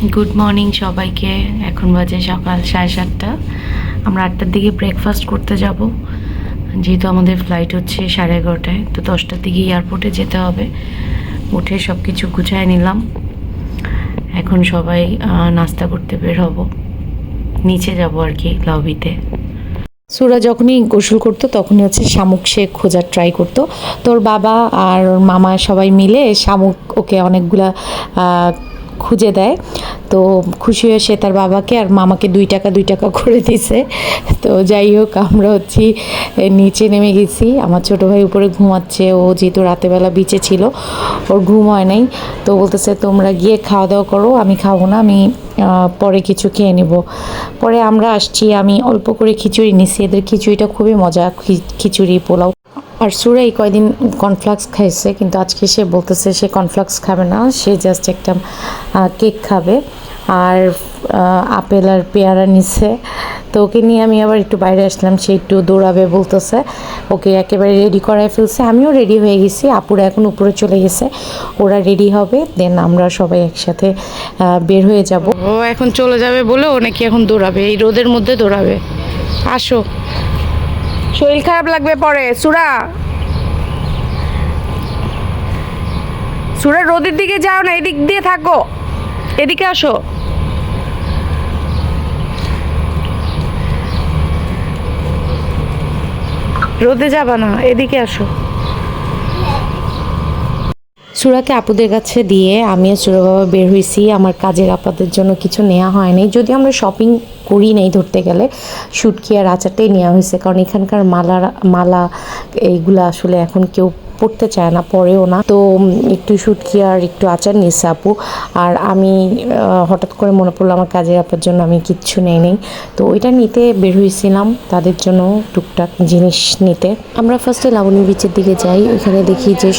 Good morning সবাইকে। এখন বাজে সকাল 7:30। আমরা 8টার দিকে ব্রেকফাস্ট করতে যাব, যেহেতু আমাদের ফ্লাইট হচ্ছে 11:30টায়। তো 10টার দিকে এয়ারপোর্টে যেতে হবে। উঠে সব কিছু গুছায় নিলাম। এখন সবাই নাস্তা করতে বের হব, নিচে যাব আর কি, লবিতে। সুরা যখনই গোসল করতো তখনই হচ্ছে শামুক সে খোঁজার ট্রাই করতো। তোর বাবা আর ওর মামা সবাই মিলে শামুক ওকে অনেকগুলা খুঁজে দেয়। তো খুশি হয়ে সে তার বাবাকে আর মামাকে 2 টাকা করে দিছে। তো যাই হোক, আমরা হচ্ছি নিচে নেমে গেছি। আমার ছোটো ভাই উপরে ঘুমাচ্ছে, ও যেহেতু রাতেবেলা বিচে ছিল, ওর ঘুম হয় নাই। তো বলতেছে তোমরা গিয়ে খাওয়া দাওয়া করো, আমি খাবো না, আমি পরে কিছু খেয়ে নেব। পরে আমরা আসছি, আমি অল্প করে খিচুড়ি নিছি। এদের খিচুড়িটা খুবই মজা, খিচুড়ি পোলাও। আর সুরা এই কয়দিন কর্নফ্লেক্স খাইছে, কিন্তু আজকে সে বলতেছে সে কর্নফ্লেক্স খাবে না, সে জাস্ট একটা কেক খাবে। আর আপেল আর পেয়ারা নিচ্ছে। তো ওকে নিয়ে আমি আবার একটু বাইরে আসলাম, সে একটু দৌড়াবে বলতেছে। ওকে একেবারে রেডি করায় ফেলছে, আমিও রেডি হয়ে গেছি। আপুরা এখন উপরে চলে গেছে, ওরা রেডি হবে, দেন আমরা সবাই একসাথে বের হয়ে যাব। ও এখন চলে যাবে বলে ও নাকি এখন দৌড়াবে, এই রোদের মধ্যে দৌড়াবে। আসো, শরীর খারাপ লাগবে পরে। সুরা সুরা রোদের দিকে যাও না, এদিক দিয়ে থাকো, এদিকে আসো। রোদে যাবা না, এদিকে আসো। সুরাকে আপুদের কাছে দিয়ে আমি আর সুরা বাবা বের হয়েছি। আমার কাজের আপাদের জন্য কিছু নেওয়া হয়নি, যদি আমরা শপিং করি নাই ধরতে গেলে, শুটকি আর আচারটাই নেওয়া হয়েছে। কারণ এখানকার মালা এইগুলো আসলে এখন কেউ পড়তে চায় না, পরেও না। তো একটু শুটকি আর একটু আচার নিয়েছে আপু। আর আমি হঠাৎ করে মনে পড়লো আমার কাজের আপার জন্য আমি কিচ্ছু নেই। তো ওইটা নিতে বের হয়েছিলাম, তাদের জন্য টুকটাক জিনিস নিতে। আমরা ফার্স্টে লাবণী বিচের দিকে যাই, ওইখানে দেখি যে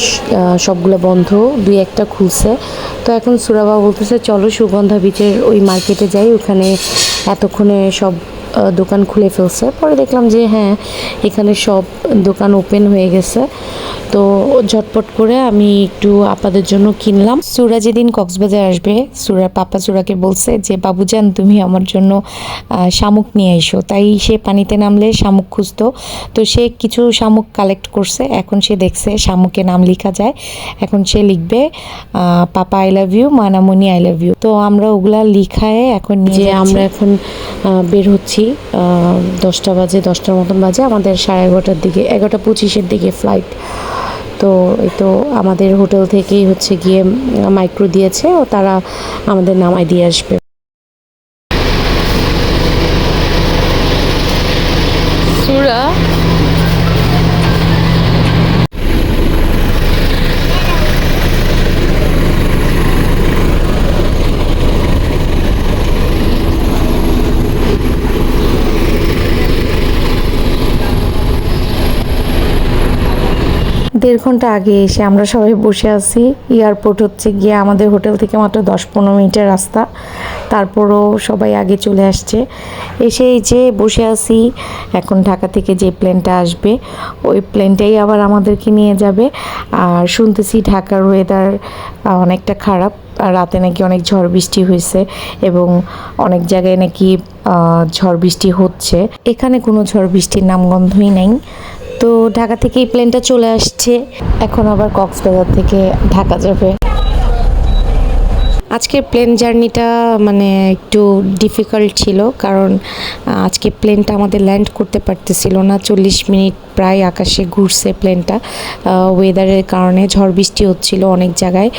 সবগুলো বন্ধ, 2-1টা খুলছে। তো এখন সুরাবা বলতেছে চলো সুগন্ধা বিচের ওই মার্কেটে যাই, ওখানে এতক্ষণে সব দোকান খুলে ফেলছে। পরে দেখলাম যে হ্যাঁ, এখানে সব দোকান ওপেন হয়ে গেছে। তো ঝটপট করে আমি একটু আপাদের জন্য কিনলাম। সুরা যেদিন কক্সবাজার আসবে, সুরার পাপা সুরাকে বলছে যে বাবুজান তুমি আমার জন্য শামুক নিয়ে এসো। তাই সে পানিতে নামলে শামুক খুঁজতো। তো সে কিছু শামুক কালেক্ট করছে, এখন সে দেখছে শামুকে নাম লেখা যায়। এখন সে লিখবে পাপা আই লাভ ইউ, মানামণি আই লাভ ইউ। তো আমরা ওগুলা লিখায় এখন যে আমরা এখন বের হচ্ছি। 10টা বাজে, 10টার মতন বাজে। আমাদের 11:30টার দিকে, 11:25-এর দিকে ফ্লাইট। তো এই তো আমাদের হোটেল থেকেই হচ্ছে গিয়ে মাইক্রো দিয়েছে, ও তারা আমাদের নামায় দিয়ে আসবে। সুরা দেড় ঘন্টা আগে এসে আমরা সবাই বসে আছি। এয়ারপোর্ট হচ্ছে গিয়ে আমাদের হোটেল থেকে মাত্র 10-15 মিনিটের রাস্তা, তারপরও সবাই আগে চলে আসছে। এসে এই যে বসে আছি, এখন ঢাকা থেকে যে প্লেনটা আসবে ওই প্লেনটাই আবার আমাদেরকে নিয়ে যাবে। আর শুনতেছি ঢাকার ওয়েদার অনেকটা খারাপ, রাতে নাকি অনেক ঝড় বৃষ্টি হয়েছে এবং অনেক জায়গায় নাকি ঝড় বৃষ্টি হচ্ছে। এখানে কোনো ঝড় বৃষ্টির নামগন্ধই নাই। তো ঢাকা থেকে এই প্লেনটা চলে আসছে, এখন আবার কক্সবাজার থেকে ঢাকা যাবে। আজকের প্লেন জার্নিটা মানে একটু ডিফিকাল্ট ছিল, কারণ আজকে প্লেনটা আমাদের ল্যান্ড করতে পারতেছিল না। 40 মিনিট প্রায় আকাশে ঘুরছে প্লেনটা, ওয়েদারের কারণে ঝড় বৃষ্টি হচ্ছিল অনেক জায়গায়।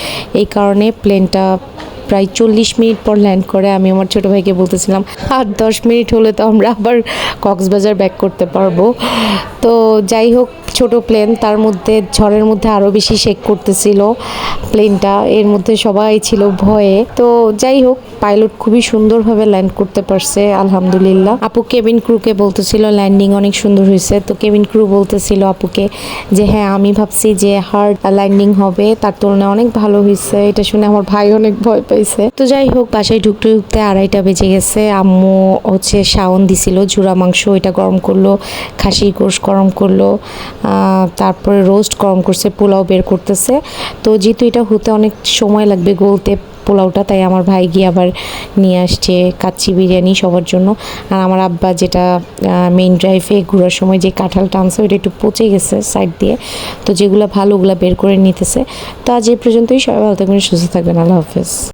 এই কারণে প্লেনটা প্রায় 40 মিনিট পর ল্যান্ড করে। আমি আমার ছোটো ভাইকে বলতেছিলাম আর 10 মিনিট হলে তো আমরা আবার কক্সবাজার ব্যাক করতে পারবো। তো যাই হোক, ছোট প্লেন, তার মধ্যে ঝড়ের মধ্যে আরও বেশি শেক করতেছিল প্লেনটা, এর মধ্যে সবাই ছিল ভয়ে। তো যাই হোক, পাইলট খুবই সুন্দরভাবে ল্যান্ড করতে পারছে আলহামদুলিল্লাহ। আপু কেবিন ক্রুকে বলতেছিল ল্যান্ডিং অনেক সুন্দর হয়েছে। তো কেবিন ক্রু বলতেছিল আপুকে যে হ্যাঁ, আমি ভাবছি যে হার্ড ল্যান্ডিং হবে, তার তুলনায় অনেক ভালো হয়েছে। এটা শুনে আমার ভাই অনেক ভয় পাইছে। তো যাই হোক, বাসায় ঢুকতে ঢুকতে 2:30 বেজে গেছে। আম্মু হচ্ছে শাওন দিছিল ঝুরা মাংস, এটা গরম করলো, খাসির গোশত গরম করলো, তারপরে রোস্ট গরম করছে, পোলাও বের করতেছে। তো যেহেতু এটা হতে অনেক সময় লাগবে গলতে পোলাওটা, তাই আমার ভাই গিয়ে আবার নিয়ে আসছে কাচ্চি বিরিয়ানি সবার জন্য। আর আমার আব্বা যেটা মেইন ড্রাইভে ঘোরার সময় যে কাঁঠালটা আনছে ওইটা একটু পচে গেছে সাইড দিয়ে, তো যেগুলো ভালো ওগুলো বের করে নিতেছে। তো আজ এই পর্যন্তই, সবাই ভালো থাকবেন, সুস্থ থাকবেন, আল্লাহ হাফেজ।